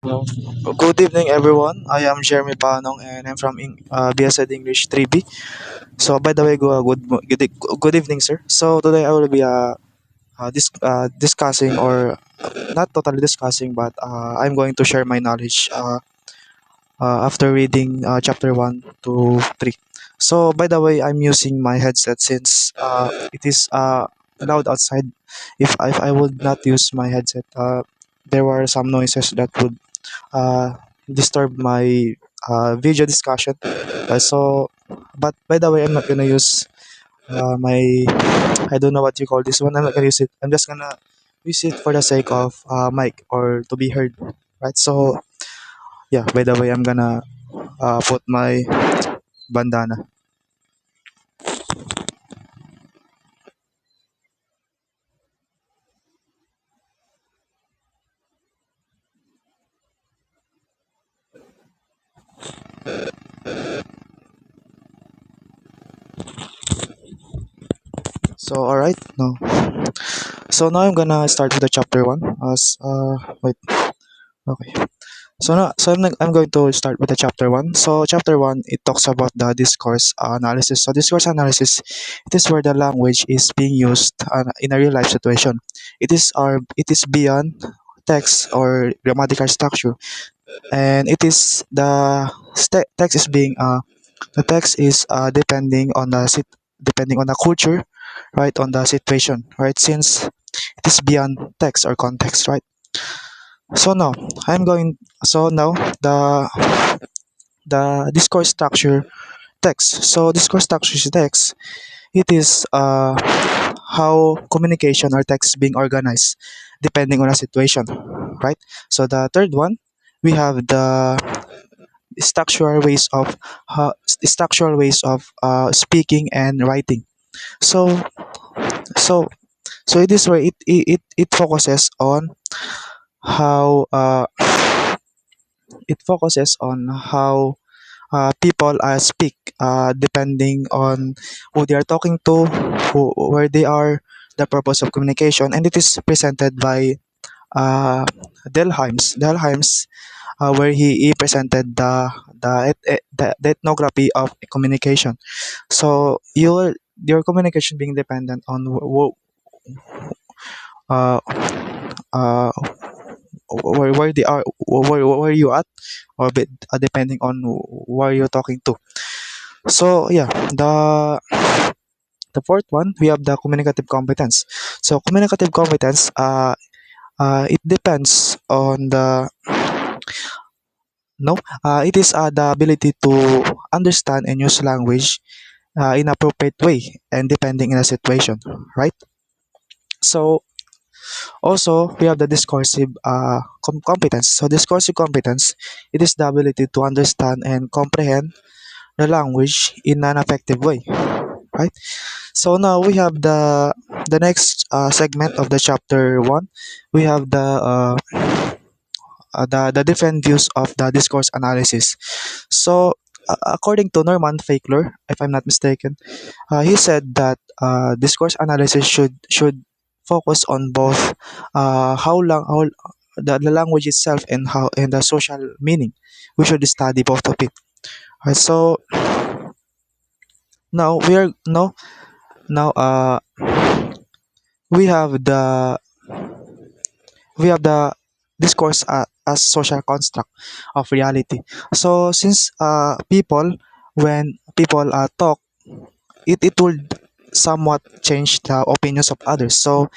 Well, good evening, everyone. I am Jeremy Panong, and I'm from BSed English 3B. So, by the way, good evening, sir. So, today I will be discussing, or not totally discussing, but I'm going to share my knowledge after reading chapter 1 to 3. So, by the way, I'm using my headset since it is loud outside. If I would not use my headset, there were some noises that would uh, disturb my video discussion. But by the way, I'm not gonna use my, I don't know what you call this one. I'm not gonna use it. I'm just gonna use it for the sake of mic or to be heard, right? So yeah. By the way, I'm gonna put my bandana. So all right, no. So now I'm gonna start with the chapter one. Wait, okay. I'm going to start with the chapter one. So chapter one, it talks about the discourse analysis. So discourse analysis, it is where the language is being used in a real life situation. It is beyond text or grammatical structure, and it is text is being the text is depending on the culture, right, on the situation, right, since it is beyond text or context, right. So now I'm going. So now the discourse structure text. So discourse structure is text. It is how communication or text is being organized depending on a situation, right? So the third one, we have the structural ways of structural ways of speaking and writing. So so so it is where it focuses on how how people speak depending on who they are talking to, where they are, the purpose of communication, and it is presented by uh, Delheims, where he presented the ethnography of communication. So your communication being dependent on uh, uh, where they are, where you at, or depending on where you're talking to. So yeah, the fourth one, we have the communicative competence. So communicative competence, it depends on the no, it is the ability to understand and use language in appropriate way and depending in a situation, right? So also we have the discursive competence. So discursive competence, it is the ability to understand and comprehend the language in an effective way, right? So now we have the next segment of the chapter one. We have the different views of the discourse analysis. So according to Norman Fakler, if I'm not mistaken, he said that discourse analysis should focus on both how the language itself and how and the social meaning. We should study both of it. So now we are now now we have the discourse as social construct of reality. So since when people talk, it will somewhat change the opinions of others. So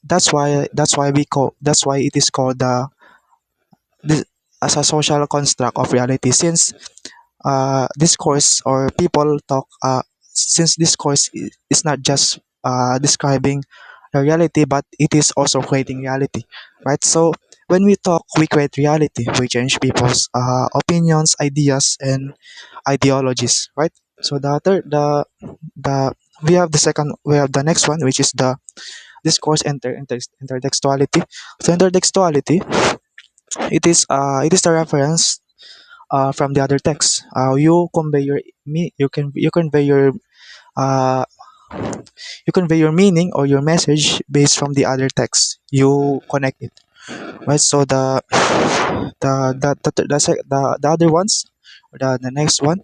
that's why it is called this, as a social construct of reality. Since discourse or people talk, since discourse is not just describing the reality, but it is also creating reality, right? So when we talk, we create reality. We change people's opinions, ideas, and ideologies, right? So the we have the next one, which is the discourse intertextuality. So intertextuality, it is the reference from the other text. You convey uh, your meaning or your message based from the other text. You connect it. right? So the other ones, the next one,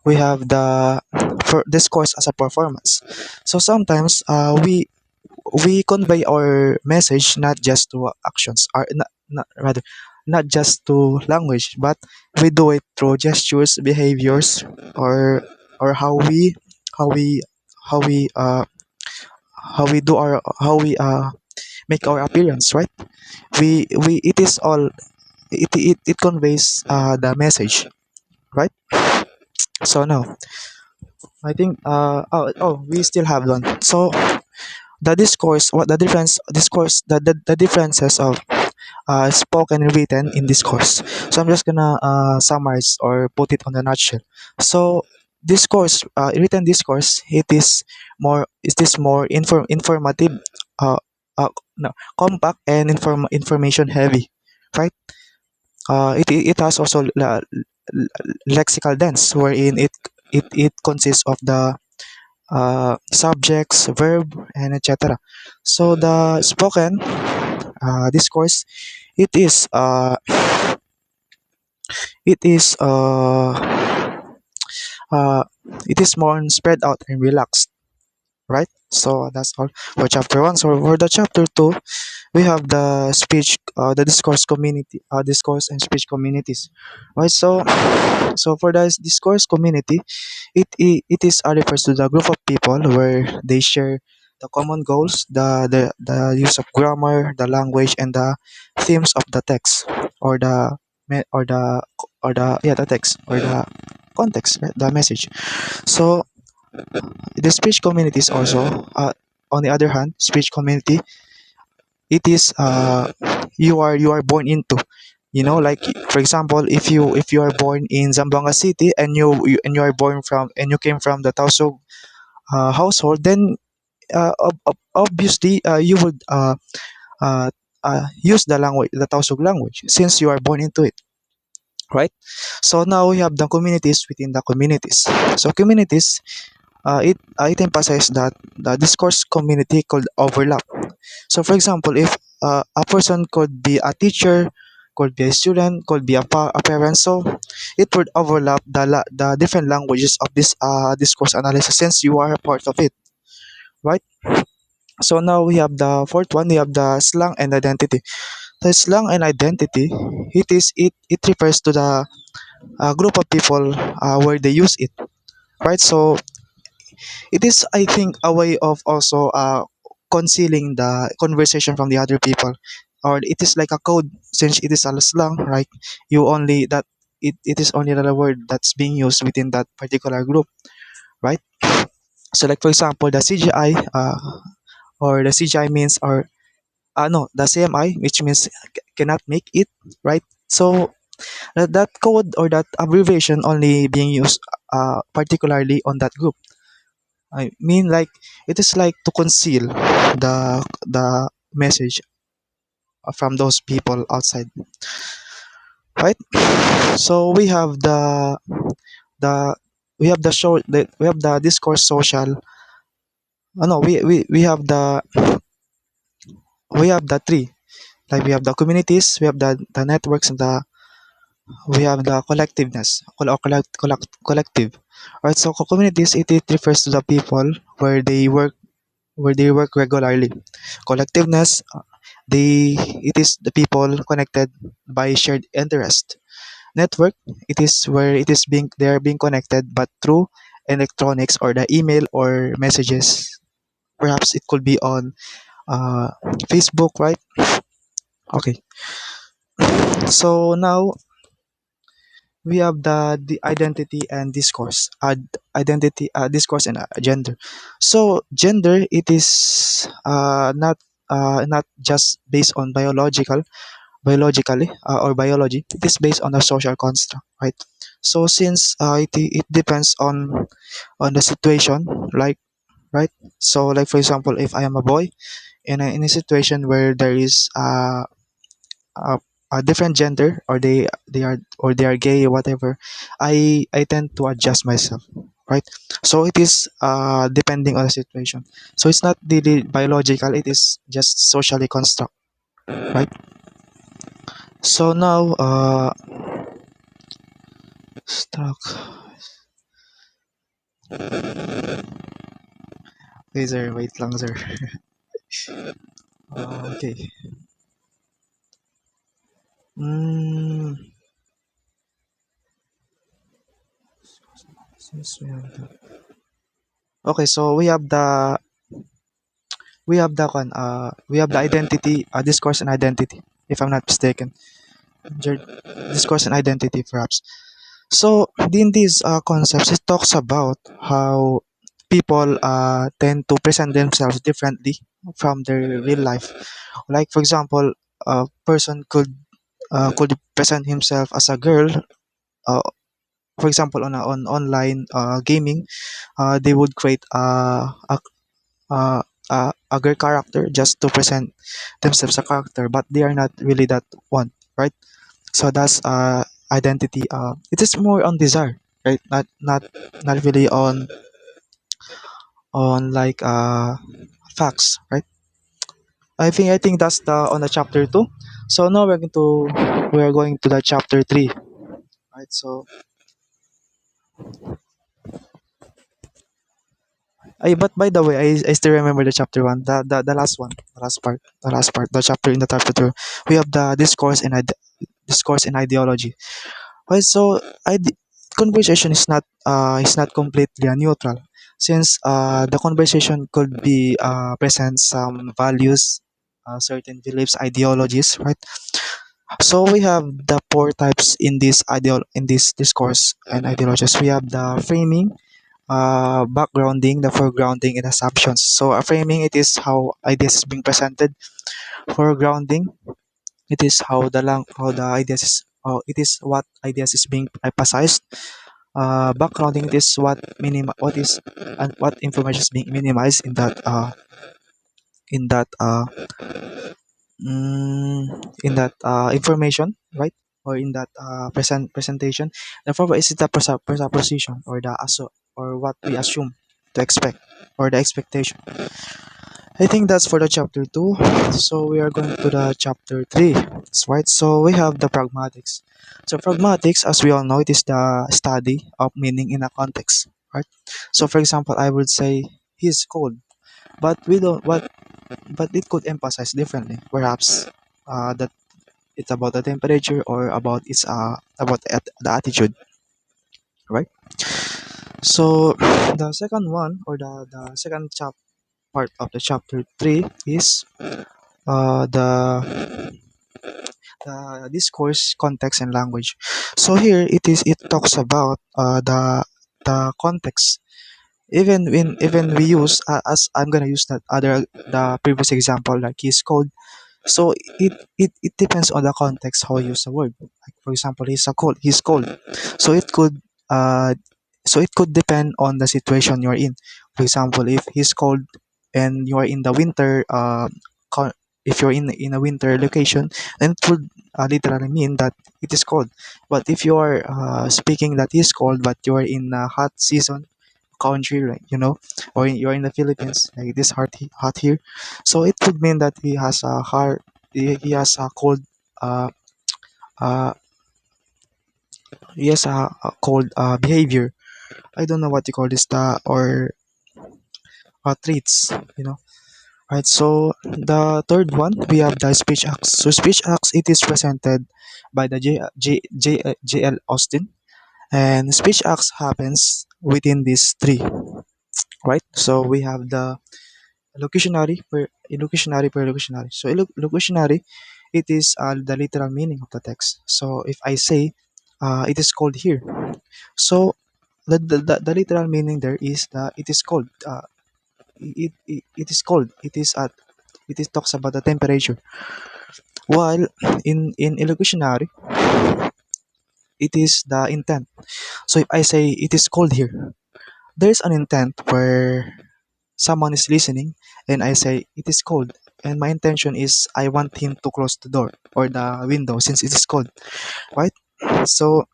we have the for discourse as a performance. So sometimes we convey our message not just to actions, or not rather not just to language, but we do it through gestures, behaviors, or how we how we uh how we make our appearance, right? We It is all, it conveys the message, right? So now I think we still have one. So the discourse, what the difference discourse the differences of spoken and written in discourse. So I'm just gonna summarize or put it on a nutshell. So discourse, written discourse, it is more informative, uh, no, compact and information heavy, right? It has also lexical dense, wherein it consists of the subjects, verb, and etc. So the spoken discourse, it is uh, it is uh, uh, it is more spread out and relaxed, right? So that's all for chapter one. So for the chapter two, we have the speech, the discourse community, discourse and speech communities, right? So for the discourse community, it is refers to the group of people where they share the common goals, the use of grammar, the language, and the themes of the text, or the me- or the yeah the text or the context, right? The message. So the speech community is also, on the other hand, speech community, it is you are born into, like for example, if you are born in Zamboanga City, and you are born from, and you came from the Tausug household, then obviously you would uh, use the language, the Tausug language, since you are born into it, right? So now we have the communities within the communities. So communities, it emphasizes that the discourse community could overlap. So for example, if a person could be a teacher, could be a student, could be a parent, so it would overlap the different languages of this discourse analysis, since you are a part of it, right? So now we have the fourth one. We have the slang and identity. The slang and identity, it refers to the group of people where they use it, right? So it is, I think, a way of also concealing the conversation from the other people, or it is like a code, since it is a slang, right? You only that it is only the word that's being used within that particular group, right? So like for example, the CGI, or the CGI means, or no, the CMI, which means cannot make it, right? So that code or that abbreviation only being used particularly on that group. I mean, like, it is like to conceal the message from those people outside, right? So the we have the show that we have the discourse social. No, we have the three. Like we have the communities, we have the networks, and we have the collectiveness, collective. Right. So communities, it refers to the people where they work regularly. Collectiveness, it is the people connected by shared interest. Network, it is where they are being connected, but through electronics, or the email or messages. Perhaps it could be on Facebook, right? Okay. So now we have the identity and discourse. Identity, discourse, and gender. So gender, it is not just based on biologically, or biology. It is based on a social construct, right? So since it depends on the situation, like, right? So like for example, if I am a boy in a situation where there is a different gender, or they are gay or whatever, I tend to adjust myself, right? So it is depending on the situation. So it's not really biological, it is just socially construct, right? So now, stuck. Okay, sir. Wait lang, sir. Okay. Mm, since okay, so we have the identity, discourse and identity, if I'm not mistaken. Jer- Discourse and identity, perhaps. So in these concepts, it talks about how people tend to present themselves differently from their real life. Like for example, a person could present himself as a girl. Uh, for example, on online gaming, they would create uh, a girl character just to present themselves a character, but they are not really that one, right? So that's identity. It is more on desire, right? Not really on like facts, right? I think that's the on the chapter 2. So now we're going to the chapter 3, right? So but by the way, I still remember the chapter 1, the last one, the last part, the chapter in the chapter 2. We have the discourse and ideology. Right, so conversation is not completely neutral, since the conversation could be present some values, certain beliefs, ideologies, right? So we have the four types in this discourse and ideologies. We have the framing, backgrounding, the foregrounding, and assumptions. So framing, it is how ideas is being presented. Foregrounding, it is how the ideas is how it is what ideas is being emphasized. Backgrounding, it is what is and what information is being minimized mm, in that information, right? Or in that presentation. And fourth is the presupposition, or or what we assume to expect, or the expectation. I think that's for the chapter 2. So we are going to the chapter 3. Right? So we have the pragmatics. So pragmatics, as we all know, it is the study of meaning in a context. Right? So for example, I would say he's cold, but we don't what but it could emphasize differently. Perhaps that it's about the temperature, or about the attitude, right? So the second one, or the second part of the chapter 3 is the discourse, context, and language. So here it talks about the context. Even we use, as I'm gonna use the previous example, like he's cold. So it depends on the context how you use the word. Like for example, he's cold. So uh it could depend on the situation you're in. For example, if he's cold and you are in the winter, if you're in a winter location, then it would literally mean that it is cold. But if you are speaking that is cold, but you are in a hot season country, like or you're in the Philippines, like it is hot here, so it would mean that he has a cold, uh, uh, a cold behavior. I don't know what you call this, or traits, you know. Right. So the third one, we have the speech acts. So speech acts, it is presented by the J.L. Austin, and speech acts happens within these three. Right. So we have the illocutionary. So illocutionary, it is the literal meaning of the text. So if I say, it is cold here, so the literal meaning there is that it is cold. It is cold. It is talks about the temperature. While in illocutionary, it is the intent. So if I say it is cold here, there is an intent where someone is listening, and I say it is cold, and my intention is I want him to close the door or the window since it is cold, right? So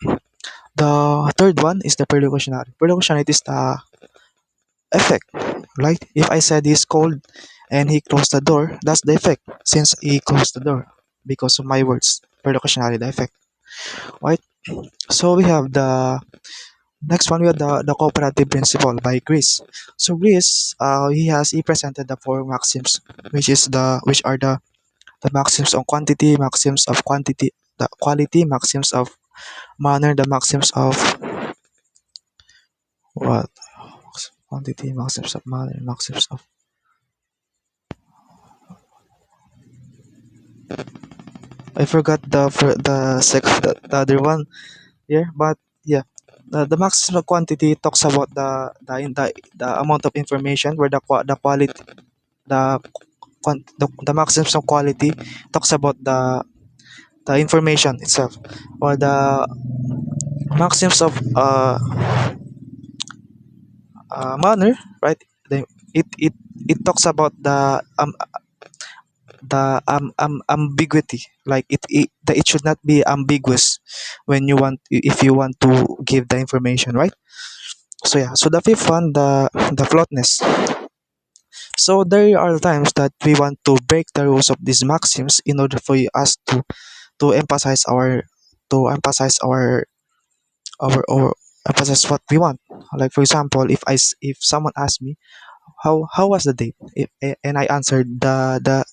the third one is the perlocutionary. Perlocutionary, it is the effect, right? If I said he's cold and he closed the door, that's the effect since he closed the door because of my words. precautionary effect, right? So we have the next one. We have the cooperative principle by Greece. So Greece, he presented the four maxims, which are the maxims on quantity, maxims of quantity, the quality, maxims of manner, the maxims of what? Quantity, maxims of manner, maxims of. I forgot the other one here, but yeah, the maximum quantity talks about the amount of information, where the quality, the the maximum quality talks about the information itself, or the maxims of manner, right? The, it it talks about the ambiguity, like it should not be ambiguous when you want, if you want to give the information, right? So yeah, so the fifth one, the flawness. So there are times that we want to break the rules of these maxims in order for us to emphasize our emphasize what we want. Like for example, if someone asks me how was the date, and I answered the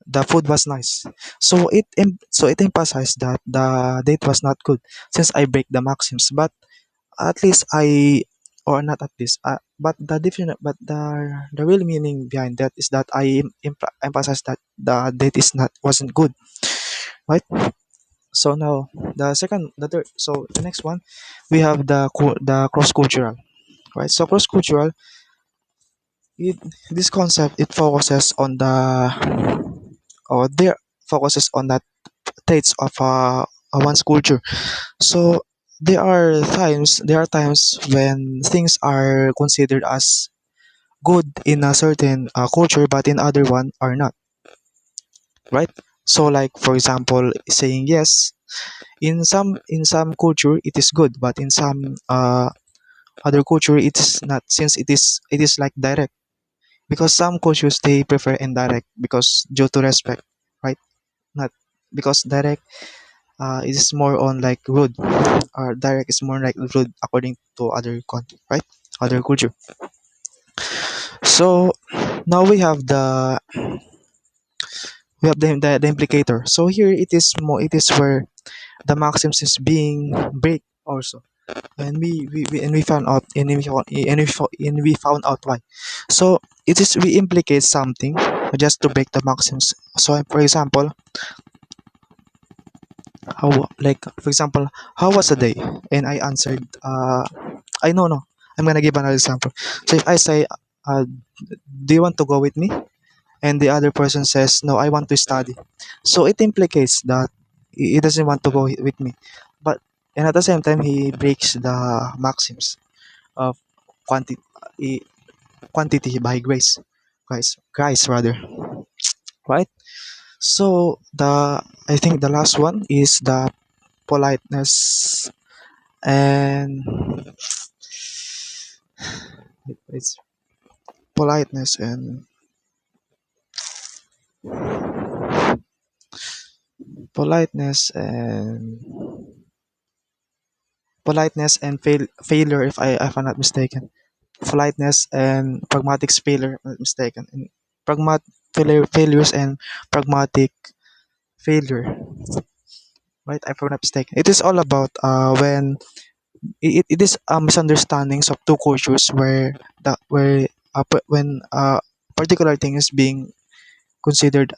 the food was nice. So it emphasized that the date was not good, since I break the maxims. But at least I, or not at least, but the real meaning behind that is that I emphasize that the date is not wasn't good, right? So now the third, so the next one, we have the cross cultural, right? So cross cultural, it, this concept, it focuses on or there focuses on the traits of one's culture. So there are times when things are considered as good in a certain culture, but in other one are not, right? So like for example, saying yes, in some culture it is good, but in some other culture it is not, since it is like direct, because some cultures they prefer indirect because due to respect, right? Not because direct, it is more on like rude, or direct is more like rude according to other country, right? Other culture. So now we have the implicator. So here it is where the maxims is being break also, and we found out, and we found out why. So it is, we implicate something just to break the maxims. So for example, how was the day, and I answered, I know, no, I'm gonna give another example. So if I say, uh, do you want to go with me, and the other person says, no, I want to study. So it implicates that he doesn't want to go with me, but, and at the same time he breaks the maxims of quantity, quantity by grace rather, right? So I think the last one is the politeness and it's politeness and politeness and failure, if I'm not mistaken. Politeness and pragmatic failure, if I'm not mistaken. And failures and pragmatic failure, right? If I'm not mistaken. It is all about when it is misunderstandings of two cultures, where when particular thing is being considered,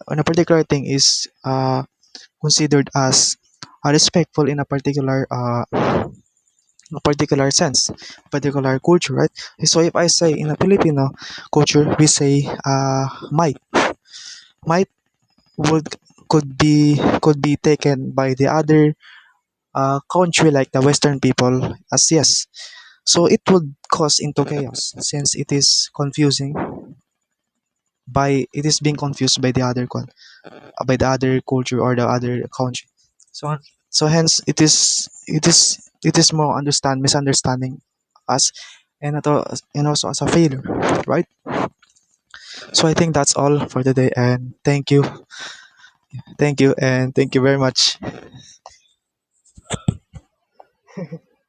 when a particular thing is considered as respectful in a particular sense, particular culture, right? So if I say in a Filipino culture, we say might would could be taken by the other country, like the Western people, as yes. So it would cause into chaos, since it is being confused by by the other culture or the other country. So hence it is more misunderstanding us, and also as a failure, right? So I think that's all for today, and thank you, and thank you very much.